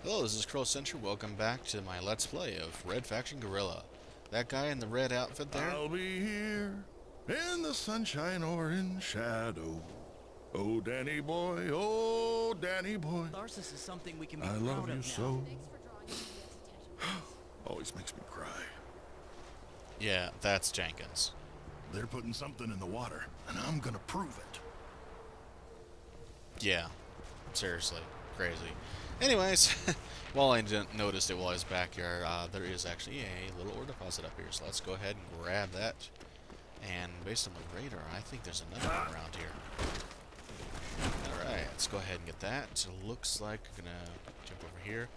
Hello, this is Crow Century. Welcome back to my Let's Play of Red Faction Guerrilla. That guy in the red outfit there? I'll be here in the sunshine or in shadow. Oh, Danny boy, oh, Danny boy. Narcissus is something we can be I proud love of you now. so. Always makes me cry. Yeah, that's Jenkins. They're putting something in the water, and I'm gonna prove it. Yeah, seriously, crazy. Anyways, while I didn't notice it while I was back here, there is actually a little ore deposit up here, so let's go ahead and grab that. And based on the radar, I think there's another one around here. Alright, let's go ahead and get that. So looks like we're gonna jump over here.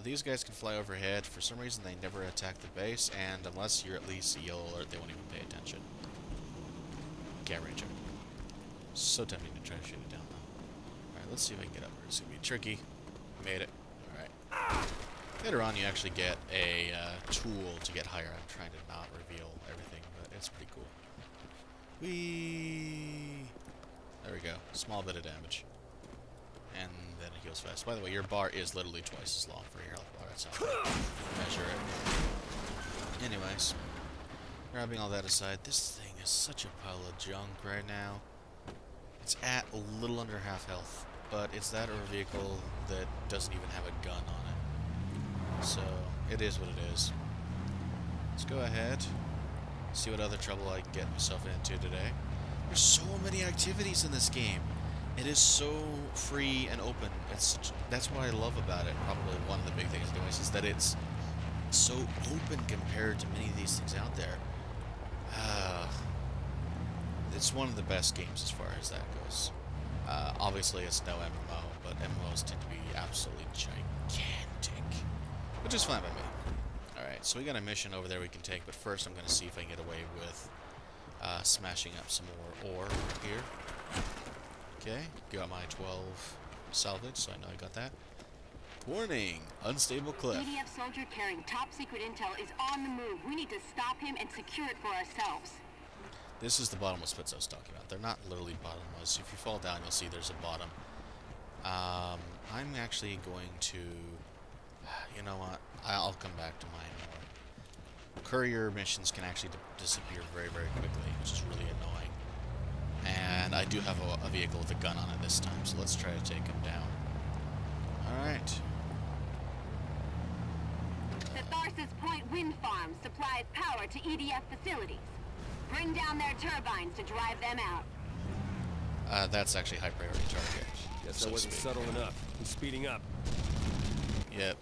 These guys can fly overhead. For some reason, they never attack the base, and unless you're at least a yellow alert, they won't even pay attention. Can't reach them. So tempting to try to shoot it down, though. Alright, let's see if I can get up here. It's gonna be tricky. Made it. Alright. Later on, you actually get a tool to get higher. I'm trying to not reveal everything, but it's pretty cool. Whee! There we go. Small bit of damage. And then it heals fast. By the way, your bar is literally twice as long for your health bar. That's how I measure it. Anyways, grabbing all that aside, this thing is such a pile of junk right now. It's at a little under half health, but it's that or a vehicle that doesn't even have a gun on it. So, it is what it is. Let's go ahead, see what other trouble I can get myself into today. There's so many activities in this game. It is so free and open. That's what I love about it. Probably one of the big things, anyways, is that it's so open compared to many of these things out there. It's one of the best games as far as that goes. Obviously, it's no MMO, but MMOs tend to be absolutely gigantic, which is fine by me. Alright, so we got a mission over there we can take, but first I'm going to see if I can get away with smashing up some more ore here. Okay, got my 12 salvage, so I know I got that. Warning! Unstable cliff. EDF soldier carrying top secret intel is on the move. We need to stop him and secure it for ourselves. This is the bottomless pits I was talking about. They're not literally bottomless. If you fall down, you'll see there's a bottom. I'm actually going to... You know what? I'll come back to mine more. Courier missions can actually disappear very, very quickly, which is really annoying. And I do have a vehicle with a gun on it this time, so let's try to take him down. Alright. The Tharsis Point wind farm supplies power to EDF facilities. Bring down their turbines to drive them out. That's actually high priority target. Guess I wasn't subtle enough. He's speeding up. Yep.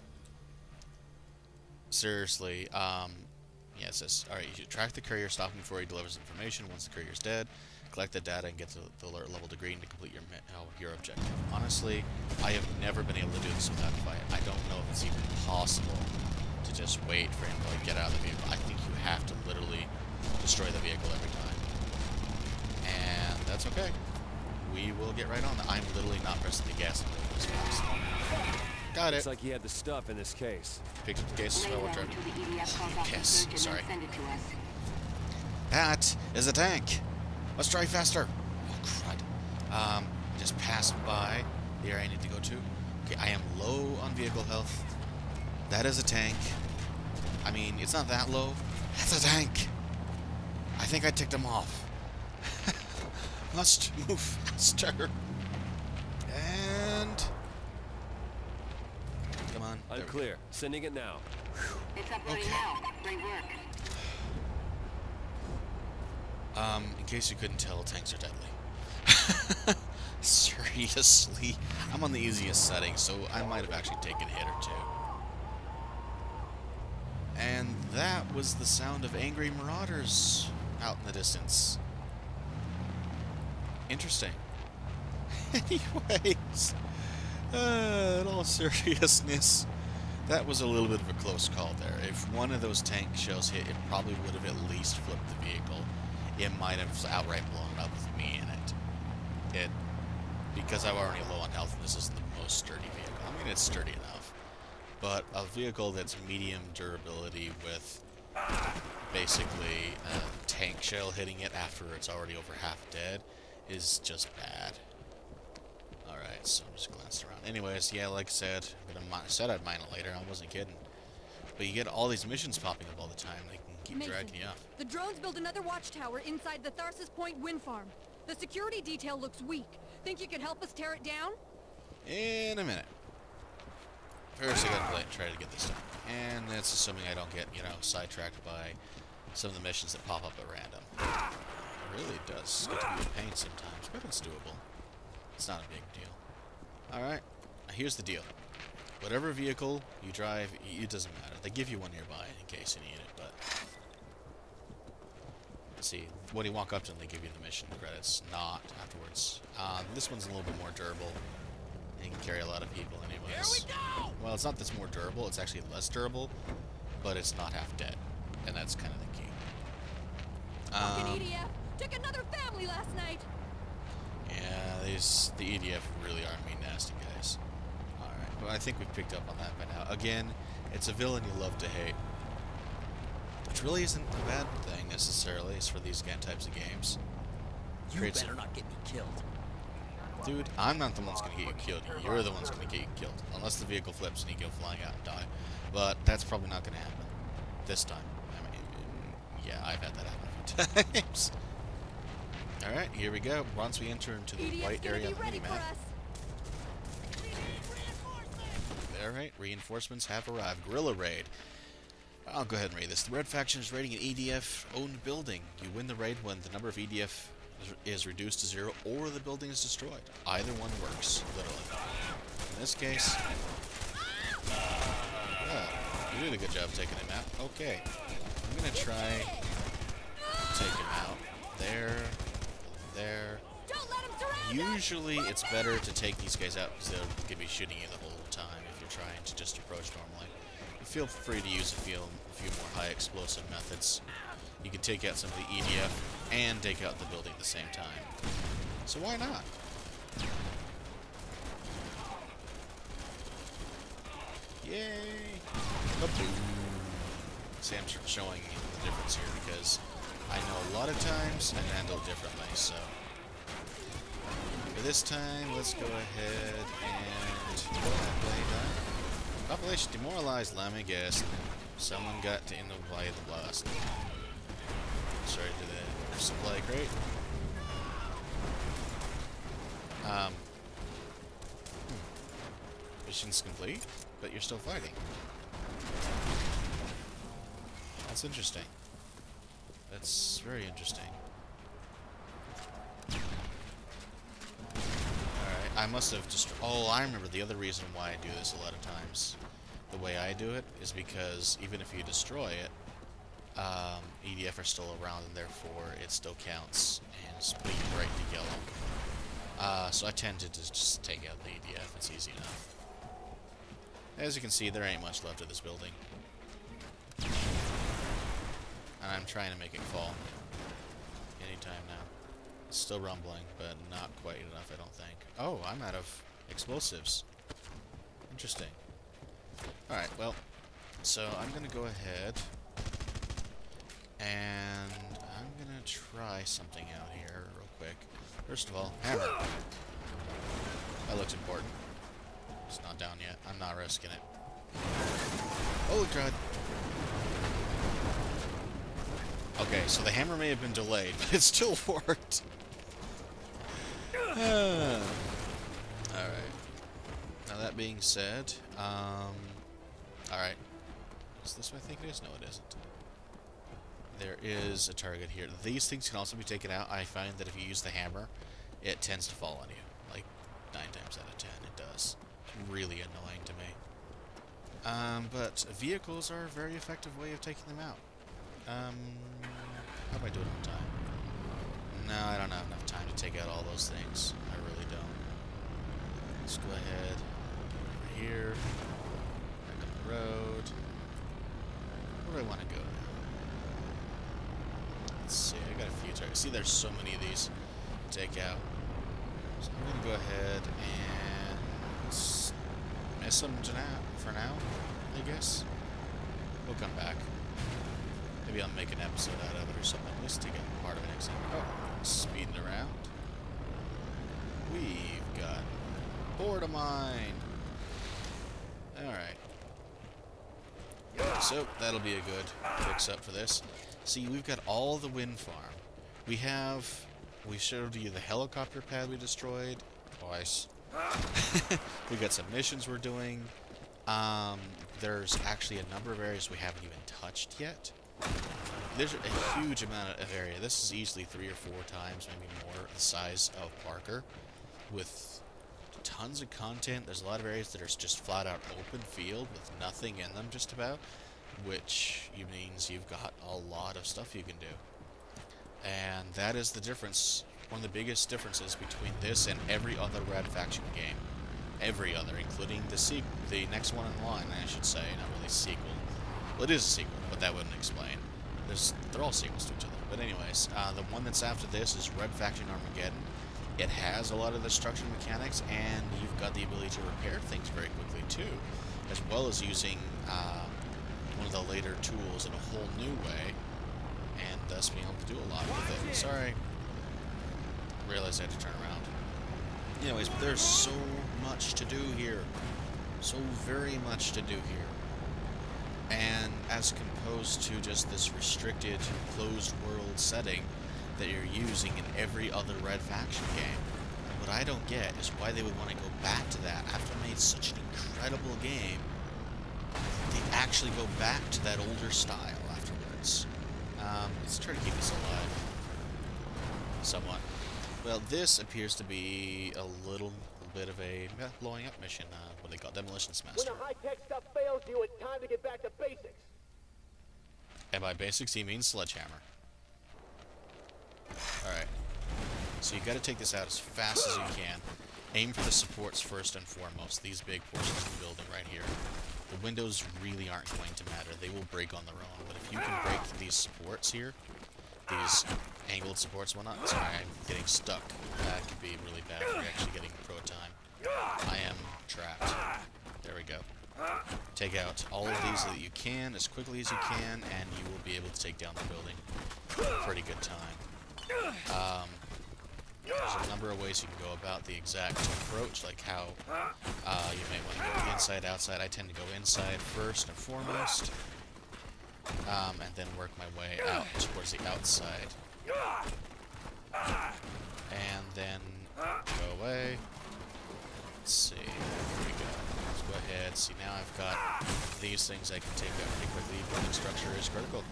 Seriously, yeah, it says, alright, you should track the courier, stop him before he delivers information. Once the courier's dead, collect the data and get to the alert level degree to complete your objective. Honestly, I have never been able to do this without a fight. I don't know if it's even possible to just wait for him to like, get out of the vehicle. I think you have to literally destroy the vehicle every time. And that's okay. We will get right on that. I'm literally not pressing the gas and moving this fast. Got it. Looks like he had the stuff in this case. Picked up the case as well. Lay low until the EDF calls off the Yes, surge and sorry. then send it to us. That is a tank. Let's drive faster. Oh, crud. I just passed by the area I need to go to. Okay, I am low on vehicle health. That is a tank. I mean, it's not that low. That's a tank. I think I ticked him off. Must move faster. And... Come on. I'm clear. Sending it now. It's uploading Okay. now. Great work. In case you couldn't tell, tanks are deadly. Seriously. I'm on the easiest setting, so I might have actually taken a hit or two. And that was the sound of angry marauders out in the distance. Interesting. Anyways, in all seriousness, that was a little bit of a close call there. If one of those tank shells hit, it probably would have at least flipped the vehicle. It might have outright blown it up with me in it. Because I'm already low on health, and this isn't the most sturdy vehicle. I mean, it's sturdy enough. But a vehicle that's medium durability with basically a tank shell hitting it after it's already over half dead is just bad. Alright, so I'm just glancing around. Anyways, yeah, like I said, I said I'd mine it later. I wasn't kidding. But you get all these missions popping up all the time. They can keep dragging you off. The drones build another watchtower inside the Tharsis Point wind farm. The security detail looks weak. Think you could help us tear it down? In a minute. First, I gotta try to get this done. And that's assuming I don't get, you know, sidetracked by some of the missions that pop up at random. It really does get to be a pain sometimes, but it's doable. It's not a big deal. Alright, here's the deal. Whatever vehicle you drive, it doesn't matter. They give you one nearby in case you need it, but... See, when you walk up to them, they give you the mission credits, not afterwards. This one's a little bit more durable. And can carry a lot of people anyways. Here we go! Well, it's not that's more durable, it's actually less durable, but it's not half dead. And that's kind of the key. Fucking EDF took another family last night! Yeah, the EDF really are mean, nasty guys. Alright, well, I think we've picked up on that by now. Again, it's a villain you love to hate. Which really isn't a bad thing, necessarily, as for these types of games. You better not get me killed. Dude, I'm not the one that's going to get you killed. You're the one's going to get you killed. Unless the vehicle flips and you go flying out and die. But that's probably not going to happen. This time. I mean, yeah, I've had that happen a few times. Alright, here we go. Once we enter into the white area on the minimap. Alright, reinforcements have arrived. Guerrilla raid. I'll go ahead and read this. The Red Faction is raiding an EDF-owned building. You win the raid when the number of EDF is reduced to 0 or the building is destroyed. Either one works, literally. In this case... Yeah, you did a good job taking him out. Okay. I'm gonna try to take him out. There. There. Usually it's better to take these guys out because they're going to be shooting you the whole time if you're trying to just approach normally. Feel free to use a few more high explosive methods. You can take out some of the EDF and take out the building at the same time. So why not? Yay! See, I'm showing the difference here because I know a lot of times I handle differently, so... For this time, let's go ahead and play that. Population demoralized, let me guess. Someone got in the way of the blast. Sorry to the supply crate. Mission's complete, but you're still fighting. That's interesting. That's very interesting. I must have just... Oh, I remember the other reason why I do this a lot of times. The way I do it is because even if you destroy it, EDF are still around and therefore it still counts and it's being bright to yellow. So I tend to just take out the EDF. It's easy enough. As you can see, there ain't much left of this building. And I'm trying to make it fall. Anytime now. It's still rumbling, but not quite enough, I don't think. Oh, I'm out of explosives. Interesting. Alright, well, so I'm going to go ahead and I'm going to try something out here real quick. First of all, hammer. That looks important. It's not down yet. I'm not risking it. Holy crud. Okay, so the hammer may have been delayed, but it still worked. Alright. Now that being said, alright. Is this what I think it is? No, it isn't. There is a target here. These things can also be taken out. I find that if you use the hammer, it tends to fall on you. Like, 9 times out of 10, it does. It's really annoying to me. But vehicles are a very effective way of taking them out. How do I do it on time? No, I don't have enough time to take out all those things. I really don't. Let's go ahead. Over here. Back up the road. Where do I want to go now? Let's see. I got a few targets. See, there's so many of these to take out. So I'm going to go ahead and miss them for now, I guess. We'll come back. Maybe I'll make an episode out of it or something, at least to get part of an example. Oh, speeding around. We've got Porta mine. Alright. So, that'll be a good fix-up for this. See, we've got all the wind farm. We showed you the helicopter pad we destroyed. Twice. We got some missions we're doing. There's actually a number of areas we haven't even touched yet. There's a huge amount of area. This is easily 3 or 4 times, maybe more, the size of Parker, with tons of content. There's a lot of areas that are just flat out open field with nothing in them just about, which means you've got a lot of stuff you can do. And that is the difference, one of the biggest differences between this and every other Red Faction game. Every other, including the next one in line, I should say, not really sequel. Well, it is a sequel, but that wouldn't explain. They're all sequels to each other. But anyways, the one that's after this is Red Faction Armageddon. It has a lot of the destruction mechanics, and you've got the ability to repair things very quickly too, as well as using one of the later tools in a whole new way, and thus being able to do a lot with it. Sorry. Realized I had to turn around. Anyways, but there's so much to do here. So very much to do here. And as composed to just this restricted, closed world setting that you're using in every other Red Faction game. What I don't get is why they would want to go back to that after they made such an incredible game. They actually go back to that older style afterwards. Let's try to keep this alive. Somewhat. Well, this appears to be a little bit of a blowing up mission. What they call Demolition Smaster. When the high-tech stuff fails you, it's time to get back to basics. And by basics, he means sledgehammer. Alright. So you got to take this out as fast as you can. Aim for the supports first and foremost. These big portions of the building right here. The windows really aren't going to matter. They will break on their own. But if you can break these supports here, these angled supports and whatnot. Sorry, I'm getting stuck. That could be really bad for actually getting pro time. I am trapped. There we go. Take out all of these that you can as quickly as you can, and you will be able to take down the building. Pretty good time. There's a number of ways you can go about the exact approach, like how you may want to go inside, outside. I tend to go inside first and foremost, and then work my way out towards the outside. And then go away. Let's see. Here we go. Let's go ahead. See, now I've got these things I can take out pretty quickly. Building structure is critical.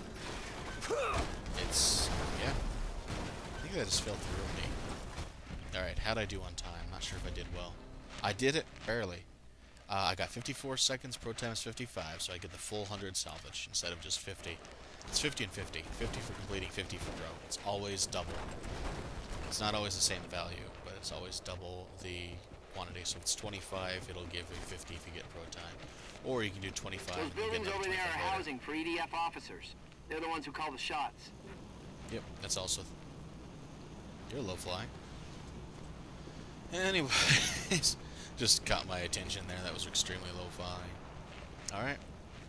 It's, yeah. I think that just fell through me. Alright, how'd I do on time? Not sure if I did well. I did it barely. I got 54 seconds, pro time is 55, so I get the full 100 salvage instead of just 50. It's 50 and 50. 50 for completing, 50 for pro. It's always double. It's not always the same value, but it's always double the quantity. So if it's 25, it'll give you 50 if you get pro time. Or you can do 25 Those and you get buildings another over 25 there are later. housing for EDF officers. They're the ones who call the shots. Yep, that's also... You're low flying. Anyways, just caught my attention there. That was extremely low flying. Alright,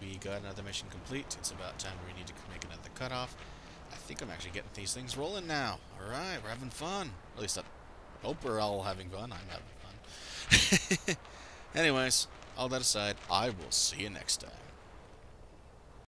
we got another mission complete. It's about time we need to make another cutoff. I think I'm actually getting these things rolling now. Alright, we're having fun. At least I hope we're all having fun. I'm having fun. Anyways, all that aside, I will see you next time.